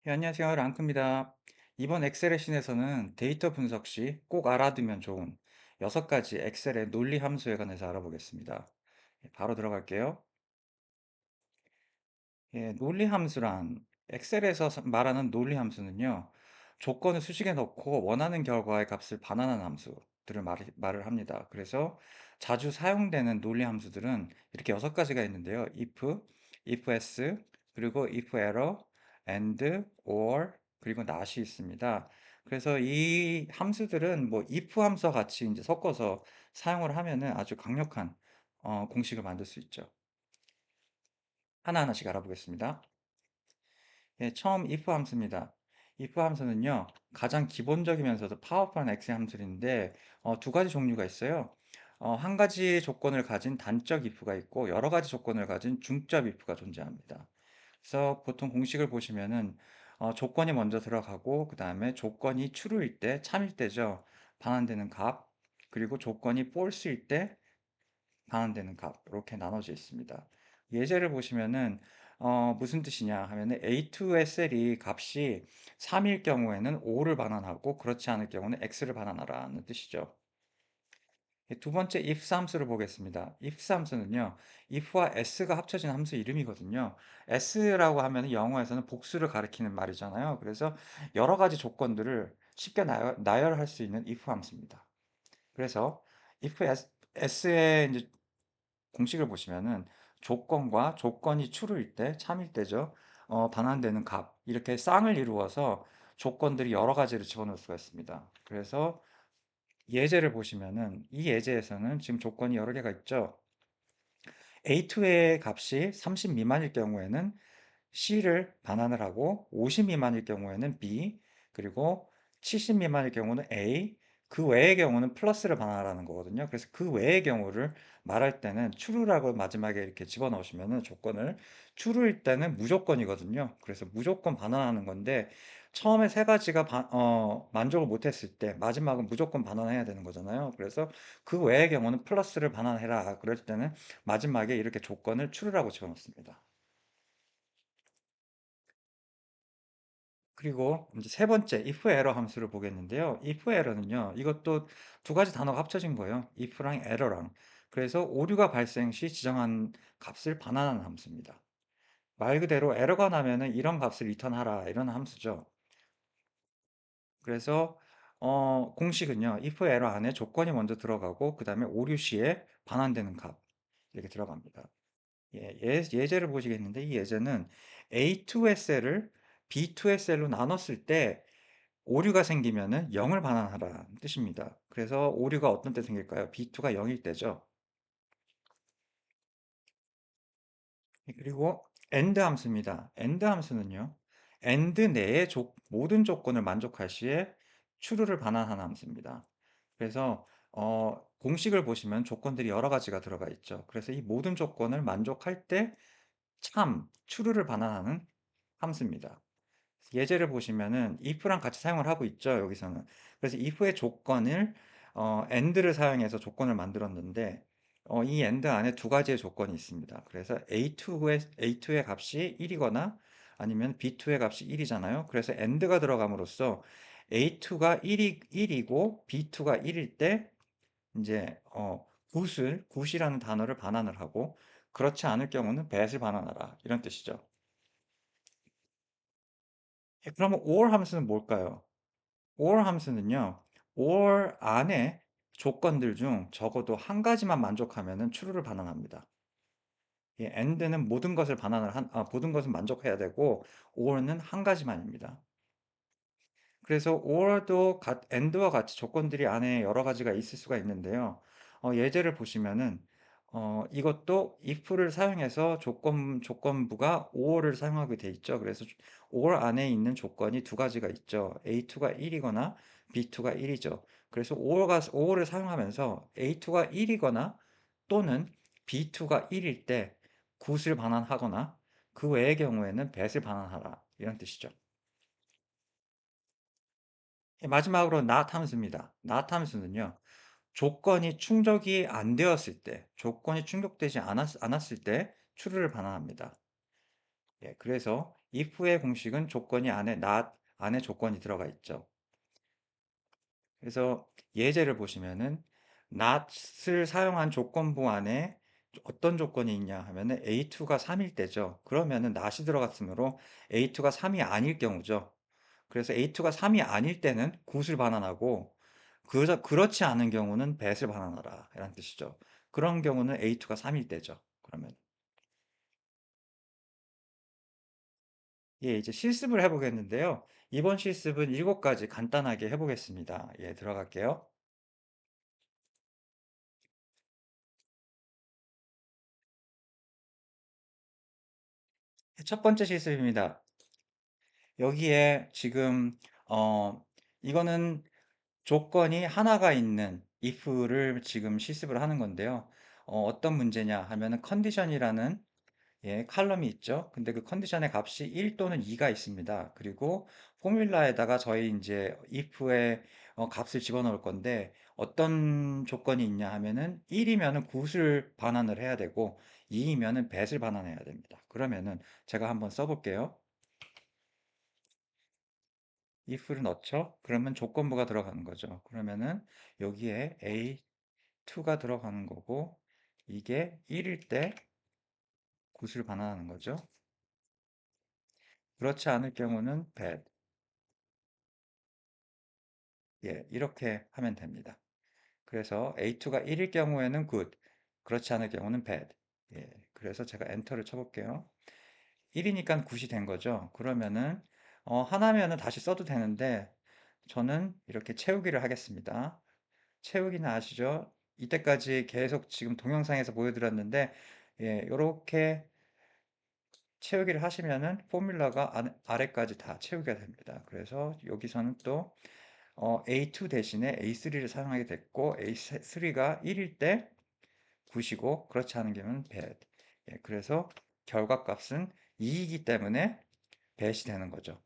네, 안녕하세요. 랑크입니다. 이번 엑셀의 신에서는 데이터 분석 시 꼭 알아두면 좋은 6가지 엑셀의 논리 함수에 관해서 알아보겠습니다. 바로 들어갈게요. 논리 함수란 엑셀에서 말하는 논리 함수는요, 조건을 수식에 넣고 원하는 결과의 값을 반환하는 함수들을 말을 합니다. 그래서 자주 사용되는 논리 함수들은 이렇게 6가지가 있는데요. if else, 그리고 if error, and, or, 그리고 not이 있습니다. 그래서 이 함수들은 뭐 if 함수와 같이 이제 섞어서 사용을 하면은 아주 강력한 공식을 만들 수 있죠. 하나하나씩 알아보겠습니다. 처음 if 함수입니다. if 함수는요, 가장 기본적이면서도 파워풀한 엑셀 함수인데, 두 가지 종류가 있어요. 한 가지 조건을 가진 단적 if가 있고, 여러 가지 조건을 가진 중적 if가 존재합니다. 그래서 보통 공식을 보시면은, 조건이 먼저 들어가고, 그 다음에 조건이 true일 때, 참일 때죠. 반환되는 값, 그리고 조건이 false일 때, 반환되는 값 이렇게 나눠져 있습니다. 예제를 보시면은 무슨 뜻이냐 하면은 A2SL이 값이 3일 경우에는 5를 반환하고 그렇지 않을 경우는 X를 반환하라는 뜻이죠. 두 번째 if 함수를 보겠습니다. if 함수는요, if와 s가 합쳐진 함수 이름이거든요. s라고 하면 영어에서는 복수를 가리키는 말이잖아요. 그래서 여러 가지 조건들을 쉽게 나열할 수 있는 if 함수입니다. 그래서 if s의 이제 공식을 보시면은 조건과 조건이 true일 때, 참일 때죠. 반환되는 값. 이렇게 쌍을 이루어서 조건들이 여러 가지를 집어넣을 수가 있습니다. 그래서 예제를 보시면은 이 예제에서는 지금 조건이 여러 개가 있죠. A2의 값이 30 미만일 경우에는 C를 반환을 하고 50 미만일 경우에는 B, 그리고 70 미만일 경우는 A, 그 외의 경우는 플러스를 반환하라는 거거든요. 그래서 그 외의 경우를 말할 때는 true라고 마지막에 이렇게 집어넣으시면은 조건을 true일 때는 무조건이거든요. 그래서 무조건 반환하는 건데 처음에 세 가지가 만족을 못했을 때 마지막은 무조건 반환해야 되는 거잖아요. 그래서 그 외의 경우는 플러스를 반환해라. 그럴 때는 마지막에 이렇게 조건을 true라고 집어넣습니다. 그리고 이제 세 번째 if error 함수를 보겠는데요. if error는요. 이것도 두 가지 단어가 합쳐진 거예요. if랑 error랑. 그래서 오류가 발생 시 지정한 값을 반환하는 함수입니다. 말 그대로 에러가 나면은 이런 값을 리턴하라 이런 함수죠. 그래서 공식은요. if error 안에 조건이 먼저 들어가고 그 다음에 오류 시에 반환되는 값 이렇게 들어갑니다. 예제를 보시겠는데 이 예제는 A2SL을 B2SL로 나눴을 때 오류가 생기면은 0을 반환하라는 뜻입니다. 그래서 오류가 어떤 때 생길까요? B2가 0일 때죠. 그리고 AND 함수입니다. AND 함수는요. AND 내의 모든 조건을 만족할 시에 true를 반환하는 함수입니다. 그래서 공식을 보시면 조건들이 여러 가지가 들어가 있죠. 그래서 이 모든 조건을 만족할 때 true를 반환하는 함수입니다. 예제를 보시면은 if랑 같이 사용을 하고 있죠, 여기서는. 그래서 if의 조건을 and를 사용해서 조건을 만들었는데 이 and 안에 두 가지의 조건이 있습니다. 그래서 A2의 값이 1이거나 아니면 B2의 값이 1이잖아요. 그래서 and가 들어감으로써 A2가 1이고 B2가 1일 때 이제 굿이라는 단어를 반환을 하고 그렇지 않을 경우는 bat을 반환하라 이런 뜻이죠. 그러면 or 함수는 뭘까요? or 함수는요. or 안에 조건들 중 적어도 한 가지만 만족하면은 true를 반환합니다. and는 모든 것을 모든 것을 만족해야 되고 or는 한 가지만입니다. 그래서 or도 and와 같이 조건들이 안에 여러 가지가 있을 수가 있는데요. 예제를 보시면은 이것도 if를 사용해서 조건부가 or를 사용하게 돼 있죠. 그래서 or 안에 있는 조건이 두 가지가 있죠. A2가 1이거나 B2가 1이죠. 그래서 or를 사용하면서 A2가 1이거나 또는 B2가 1일 때 굿을 반환하거나 그 외의 경우에는 bat을 반환하라 이런 뜻이죠. 마지막으로 not 함수입니다. not 함수는요. 조건이 충족이 안 되었을 때, 조건이 충족되지 않았을 때 true를 반환합니다. 예, 그래서 if의 공식은 조건이 안에 not 안에 조건이 들어가 있죠. 그래서 예제를 보시면은 not을 사용한 조건부 안에 어떤 조건이 있냐 하면은 A2가 3일 때죠. 그러면은 not이 들어갔으므로 A2가 3이 아닐 경우죠. 그래서 A2가 3이 아닐 때는 got을 반환하고 그렇지 않은 경우는 bat을 반환하라 이런 뜻이죠. 그런 경우는 A2가 3일 때죠. 그러면 예, 이제 실습을 해보겠는데요. 이번 실습은 7가지 간단하게 해보겠습니다. 예, 들어갈게요. 첫 번째 실습입니다. 여기에 지금 이거는 조건이 하나가 있는 if를 지금 실습을 하는 건데요. 어떤 문제냐 하면은 컨디션이라는 예, 칼럼이 있죠. 근데 그 컨디션의 값이 1 또는 2가 있습니다. 그리고 포뮬라에다가 저희 이제 if의 값을 집어넣을 건데 어떤 조건이 있냐 하면은 1이면은 got을 반환을 해야 되고 2이면은 bat을 반환해야 됩니다. 그러면은 제가 한번 써볼게요. if를 넣죠? 그러면 조건부가 들어가는 거죠. 그러면은 여기에 A2가 들어가는 거고 이게 1일 때 굿을 반환하는 거죠. 그렇지 않을 경우는 bad. 예, 이렇게 하면 됩니다. 그래서 A2가 1일 경우에는 good, 그렇지 않을 경우는 bad. 예, 그래서 제가 엔터를 쳐볼게요. 1이니까 굿이 된 거죠. 그러면은 하나면은 다시 써도 되는데 저는 이렇게 채우기를 하겠습니다. 채우기는 아시죠? 이때까지 계속 지금 동영상에서 보여드렸는데, 예, 이렇게 채우기를 하시면은 포뮬러가 아래까지 다 채우기가 됩니다. 그래서 여기서는 또 A2 대신에 A3를 사용하게 됐고, A3가 1일 때 9이고, 그렇지 않은 경우는 bad. 예, 그래서 결과값은 2이기 때문에 bat이 되는 거죠.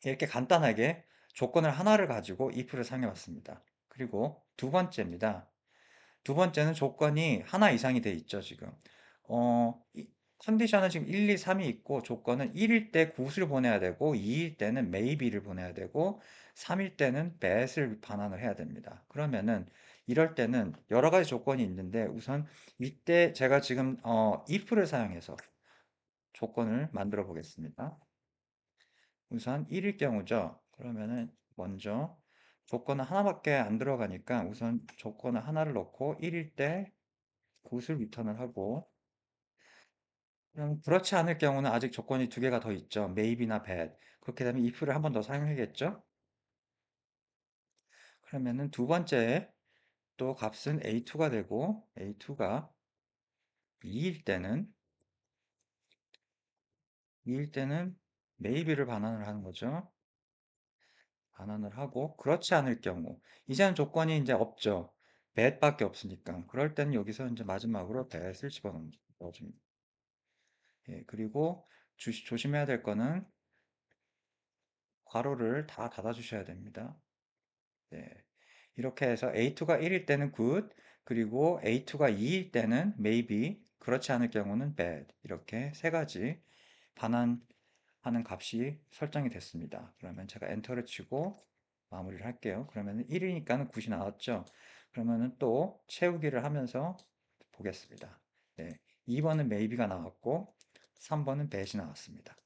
이렇게 간단하게 조건을 하나를 가지고 if를 사용해 왔습니다. 그리고 두 번째입니다. 두 번째는 조건이 하나 이상이 돼 있죠, 지금. 컨디션은 지금 1, 2, 3이 있고 조건은 1일 때 got을 보내야 되고 2일 때는 maybe를 보내야 되고 3일 때는 bat을 반환을 해야 됩니다. 그러면은 이럴 때는 여러 가지 조건이 있는데 우선 이때 제가 지금 if를 사용해서 조건을 만들어 보겠습니다. 우선 1일 경우죠. 그러면은 먼저 조건은 하나밖에 안 들어가니까 우선 조건을 하나를 넣고 1일 때 굿을 리턴을 하고 그럼 그렇지 않을 경우는 아직 조건이 두 개가 더 있죠. maybe나 bad. 그렇게 되면 if를 한 번 더 사용하겠죠. 그러면은 두 번째 또 값은 a2가 되고 a2가 2일 때는 maybe를 반환을 하는 거죠. 반환을 하고 그렇지 않을 경우 이제는 조건이 이제 없죠. bat밖에 없으니까. 그럴 때는 여기서 이제 마지막으로 bat을 넣어줍니다. 예, 그리고 조심해야 될 거는 괄호를 다 닫아 주셔야 됩니다. 네. 이렇게 해서 A2가 1일 때는 good, 그리고 A2가 2일 때는 maybe, 그렇지 않을 경우는 bad. 이렇게 세 가지 반환하는 값이 설정이 됐습니다. 그러면 제가 엔터를 치고 마무리를 할게요. 그러면 1이니까는 9이 나왔죠. 그러면은 또 채우기를 하면서 보겠습니다. 네. 2번은 maybe가 나왔고 3번은 bat이 나왔습니다.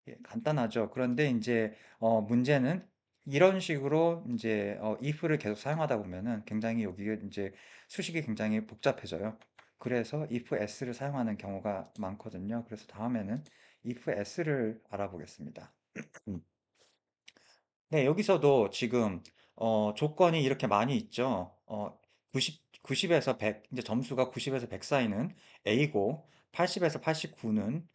예, 간단하죠. 그런데 이제 문제는 이런 식으로 이제 if를 계속 사용하다 보면은 굉장히 여기 이제 수식이 굉장히 복잡해져요. 그래서 if s를 사용하는 경우가 많거든요. 그래서 다음에는 if s를 알아보겠습니다. 음. 네, 여기서도 지금 조건이 이렇게 많이 있죠. 90에서 100, 이제 점수가 90에서 100 사이는 A고 80에서 89는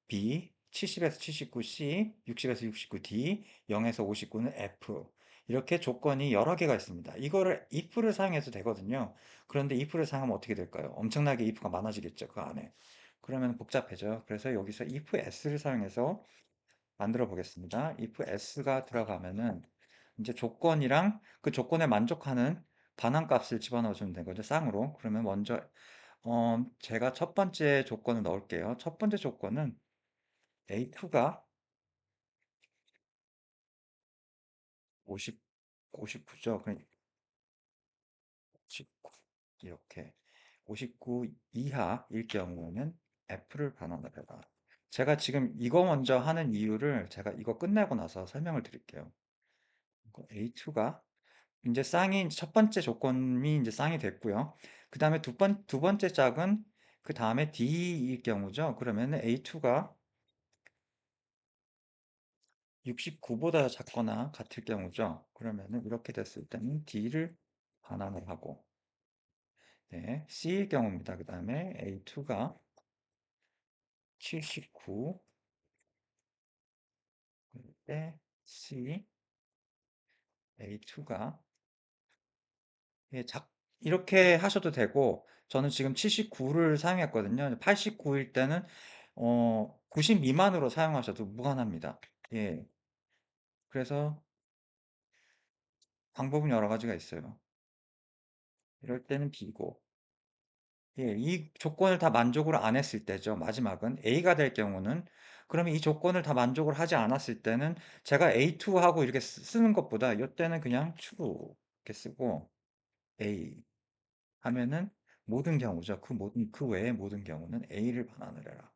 B, 70에서 79 C, 60에서 69 D, 0에서 59는 F. 이렇게 조건이 여러 개가 있습니다. 이거를 if를 사용해도 되거든요. 그런데 if를 사용하면 어떻게 될까요? 엄청나게 if가 많아지겠죠, 그 안에. 그러면 복잡해져요. 그래서 여기서 if s를 사용해서 만들어 보겠습니다. if s가 들어가면은 이제 조건이랑 그 조건에 만족하는 반환값을 집어넣어 주면 되거든요. 쌍으로. 그러면 먼저 제가 첫 번째 조건을 넣을게요. 첫 번째 조건은 A2가 50, 59죠. 그러니까 59, 이렇게 59 이하일 경우에는 F를 반환을 해라. 제가 지금 이거 먼저 하는 이유를 제가 이거 끝내고 나서 설명을 드릴게요. A2가 이제 쌍이 첫 번째 조건이 이제 쌍이 됐고요. 그 다음에 두 번째 짝은 그 다음에 D일 경우죠. 그러면 A2가 69보다 작거나 같을 경우죠. 그러면은 이렇게 됐을 때는 D를 반환을 하고, 네, C일 경우입니다. 그 다음에 A2가 79, 때 C, A2가 이렇게 하셔도 되고, 저는 지금 79를 사용했거든요. 89일 때는 90 미만으로 사용하셔도 무관합니다. 예, 그래서 방법은 여러 가지가 있어요. 이럴 때는 B고, 예, 이 조건을 다 만족을 안 했을 때죠. 마지막은 A가 될 경우는 그러면 이 조건을 다 만족을 하지 않았을 때는 제가 A2하고 이렇게 쓰는 것보다 이때는 그냥 true 이렇게 쓰고 A 하면은 모든 경우죠. 그 외의 모든 경우는 A를 반환을 해라.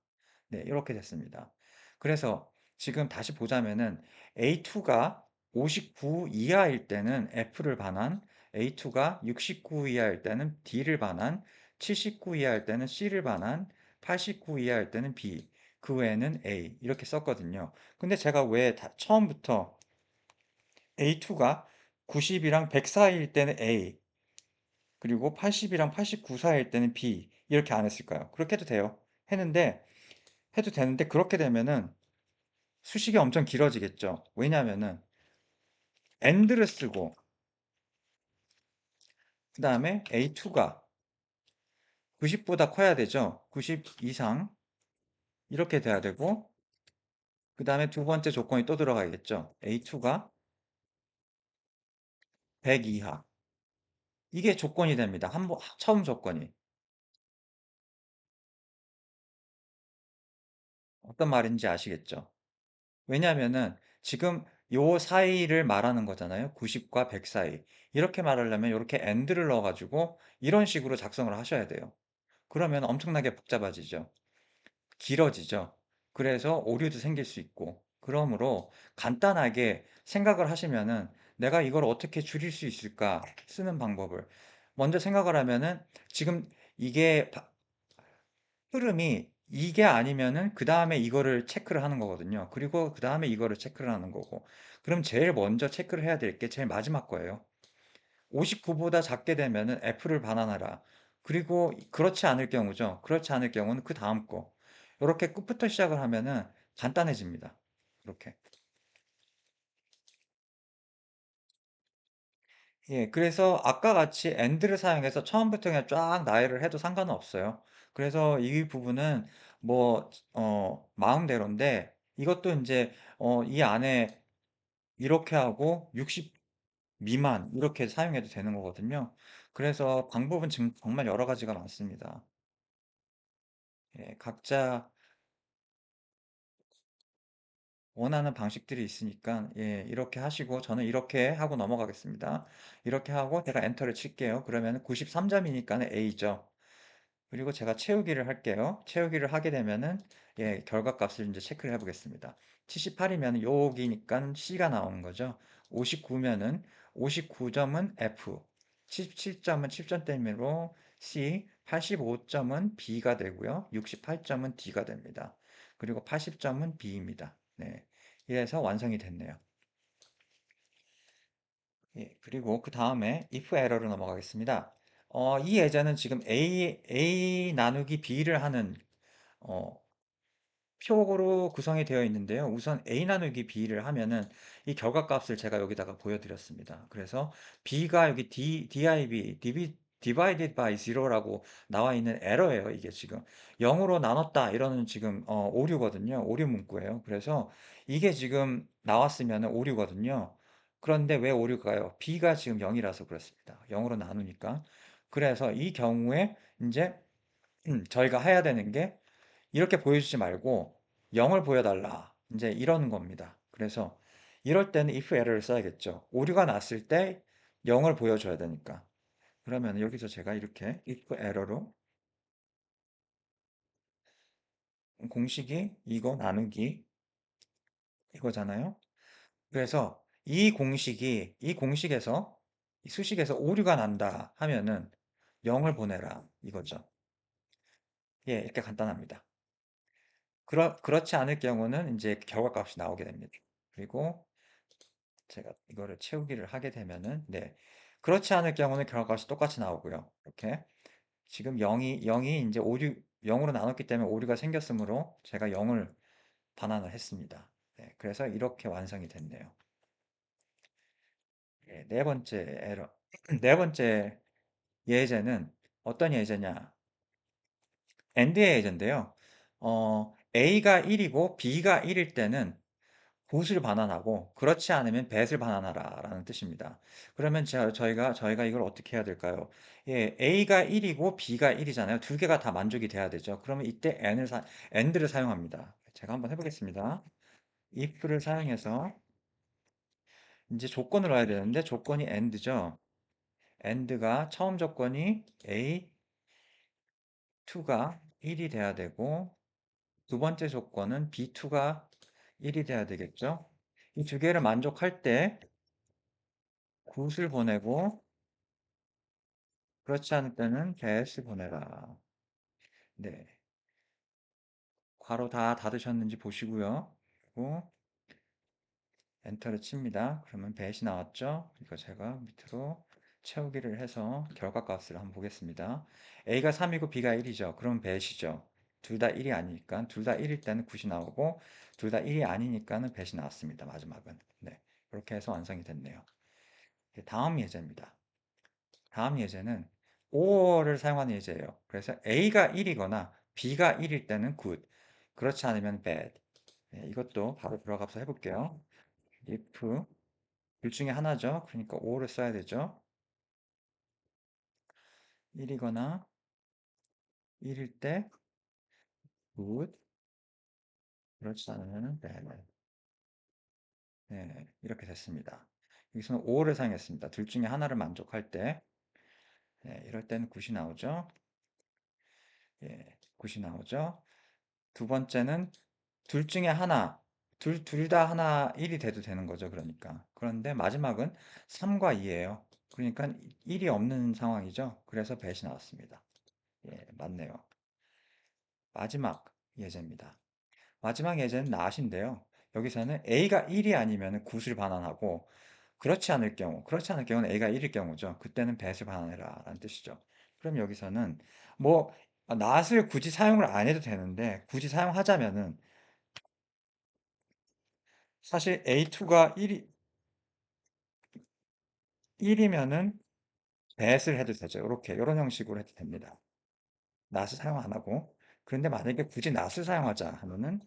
네, 이렇게 됐습니다. 그래서 지금 다시 보자면은 A2가 59 이하일 때는 F를 반환, A2가 69 이하일 때는 D를 반환, 79 이하일 때는 C를 반환, 89 이하일 때는 B, 그 외에는 A 이렇게 썼거든요. 근데 제가 왜 처음부터 A2가 90이랑 100 사이일 때는 A, 그리고 80이랑 89 사이일 때는 B 이렇게 안 했을까요? 그렇게 해도 돼요. 했는데 해도 되는데 그렇게 되면은 수식이 엄청 길어지겠죠. 왜냐하면은 and를 쓰고 그 다음에 A2가 90보다 커야 되죠. 90 이상 이렇게 돼야 되고 그 다음에 두 번째 조건이 또 들어가야겠죠. A2가 100 이하 이게 조건이 됩니다. 처음 조건이 어떤 말인지 아시겠죠? 왜냐하면은 지금 요 사이를 말하는 거잖아요. 90과 100 사이. 이렇게 말하려면 이렇게 and를 넣어가지고 이런 식으로 작성을 하셔야 돼요. 그러면 엄청나게 복잡해지죠. 길어지죠. 그래서 오류도 생길 수 있고. 그러므로 간단하게 생각을 하시면은 내가 이걸 어떻게 줄일 수 있을까 쓰는 방법을 먼저 생각을 하면은 지금 이게 흐름이 이게 아니면은 그 다음에 이거를 체크를 하는 거거든요. 그리고 그 다음에 이거를 체크를 하는 거고. 그럼 제일 먼저 체크를 해야 될 게 제일 마지막 거예요. 59보다 작게 되면은 F를 반환하라. 그리고 그렇지 않을 경우죠. 그렇지 않을 경우는 그 다음 거. 이렇게 끝부터 시작을 하면은 간단해집니다. 이렇게. 예, 그래서 아까 같이 and를 사용해서 처음부터 그냥 쫙 나열을 해도 상관은 없어요. 그래서 이 부분은 뭐, 마음대로인데 이것도 이제, 이 안에 이렇게 하고 60 미만 이렇게 사용해도 되는 거거든요. 그래서 방법은 지금 정말 여러 가지가 많습니다. 예, 각자 원하는 방식들이 있으니까 예, 이렇게 하시고 저는 이렇게 하고 넘어가겠습니다. 이렇게 하고 제가 엔터를 칠게요. 그러면 93점이니까 A죠. 그리고 제가 채우기를 할게요. 채우기를 하게 되면은 예, 결과값을 이제 체크를 해보겠습니다. 78이면 여기니까 C가 나오는 거죠. 59면은 59점은 F, 77점은 7점대로 C, 85점은 B가 되고요. 68점은 D가 됩니다. 그리고 80점은 B입니다. 네. 이래서 완성이 됐네요. 예, 그리고 그 다음에 if 에러로 넘어가겠습니다. 이 예제는 지금 A 나누기 B를 하는 어, 표로 구성이 되어 있는데요. 우선 A 나누기 B를 하면은 이 결과값을 제가 여기다가 보여드렸습니다. 그래서 B가 여기 divided by zero라고 나와 있는 에러예요. 이게 지금 0으로 나눴다 이러는 지금 오류거든요. 오류 문구예요. 그래서 이게 지금 나왔으면 오류거든요. 그런데 왜 오류가요? B가 지금 0이라서 그렇습니다. 0으로 나누니까. 그래서 이 경우에 이제 저희가 해야 되는 게 이렇게 보여주지 말고 0을 보여달라. 이제 이러는 겁니다. 그래서 이럴 때는 if error를 써야겠죠. 오류가 났을 때 0을 보여줘야 되니까. 그러면 여기서 제가 이렇게 if error로 공식이 이거 나누기 이거잖아요. 그래서 이 공식에서 이 수식에서 오류가 난다 하면은 0을 보내라 이거죠. 예, 이렇게 간단합니다. 그렇지 않을 경우는 이제 결과값이 나오게 됩니다. 그리고 제가 이거를 채우기를 하게 되면은 네. 그렇지 않을 경우는 결과값이 똑같이 나오고요. 이렇게 지금 0이 이제 오류 0으로 나눴기 때문에 오류가 생겼으므로 제가 0을 반환을 했습니다. 네, 그래서 이렇게 완성이 됐네요. 네, 네 번째 에러. 네 번째 예제는 어떤 예제냐? AND의 예제인데요. A가 1이고 B가 1일 때는 굿을 반환하고 그렇지 않으면 배을 반환하라 라는 뜻입니다. 그러면 저희가 이걸 어떻게 해야 될까요? 예, A가 1이고 B가 1이잖아요. 두 개가 다 만족이 돼야 되죠. 그러면 이때 AND를 사용합니다. 제가 한번 해보겠습니다. if를 사용해서 이제 조건을 넣어야 되는데 조건이 AND죠. AND가 처음 조건이 A2가 1이 돼야 되고 두 번째 조건은 B2가 1이 돼야 되겠죠. 이 두 개를 만족할 때 굿을 보내고 그렇지 않을 때는 배스 보내라. 네. 괄호 다 닫으셨는지 보시고요. 그리고 엔터를 칩니다. 그러면 배시 나왔죠? 이거 제가 밑으로 채우기를 해서 결과값을 한번 보겠습니다. A가 3이고 B가 1이죠. 그럼 배시죠. 둘 다 1이 아니니까 둘 다 1일 때는 9이 나오고 둘 다 1이 아니니까는 배시 나왔습니다. 마지막은. 네. 이렇게 해서 완성이 됐네요. 다음 예제입니다. 다음 예제는 or를 사용하는 예제예요. 그래서 A가 1이거나 B가 1일 때는 good, 그렇지 않으면 bad. 네, 이것도 바로 들어가서 해볼게요. if 둘 중에 하나죠. 그러니까 or를 써야 되죠. 1이거나 1일 때 good, 그렇지 않으면 bad. 네, 이렇게 됐습니다. 여기서는 or를 사용했습니다. 둘 중에 하나를 만족할 때, 네, 이럴 때는 good이 나오죠. 예, good이 나오죠. 두 번째는 둘 중에 하나, 둘 다 하나 1이 돼도 되는 거죠. 그러니까. 그런데 마지막은 3과 2예요. 그러니까 1이 없는 상황이죠. 그래서 배시 나왔습니다. 예, 맞네요. 마지막 예제입니다. 마지막 예제는 낫인데요. 여기서는 A가 1이 아니면 굿을 반환하고 그렇지 않을 경우는 A가 1일 경우죠. 그때는 배을 반환해라 라는 뜻이죠. 그럼 여기서는 뭐 낫을 굳이 사용을 안 해도 되는데 굳이 사용하자면은 사실 A2가 1이면은 배을 해도 되죠. 이렇게 이런 형식으로 해도 됩니다. 낫을 사용 안 하고. 그런데 만약에 굳이 낫을 사용하자 하면은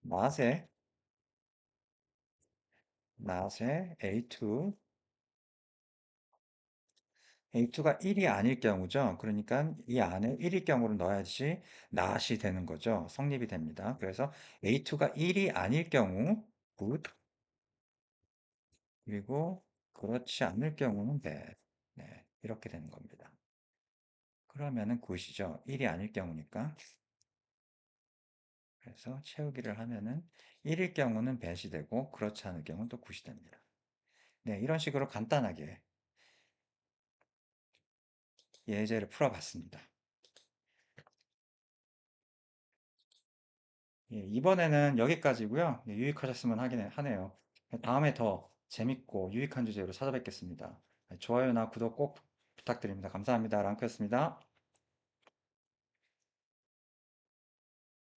낫에 낫에 A2가 1이 아닐 경우죠. 그러니까 이 안에 1일 경우를 넣어야지 낫이 되는 거죠. 성립이 됩니다. 그래서 A2가 1이 아닐 경우 good, 그리고 그렇지 않을 경우는 bad. 네, 이렇게 되는 겁니다. 그러면은 good이죠. 1이 아닐 경우니까. 그래서 채우기를 하면은 1일 경우는 배시 되고 그렇지 않을 경우는 또 굿이 됩니다. 네, 이런 식으로 간단하게 예제를 풀어봤습니다. 예, 이번에는 여기까지고요. 예, 유익하셨으면 하네요. 다음에 더 재밌고 유익한 주제로 찾아뵙겠습니다. 좋아요나 구독 꼭 부탁드립니다. 감사합니다. 랑크였습니다.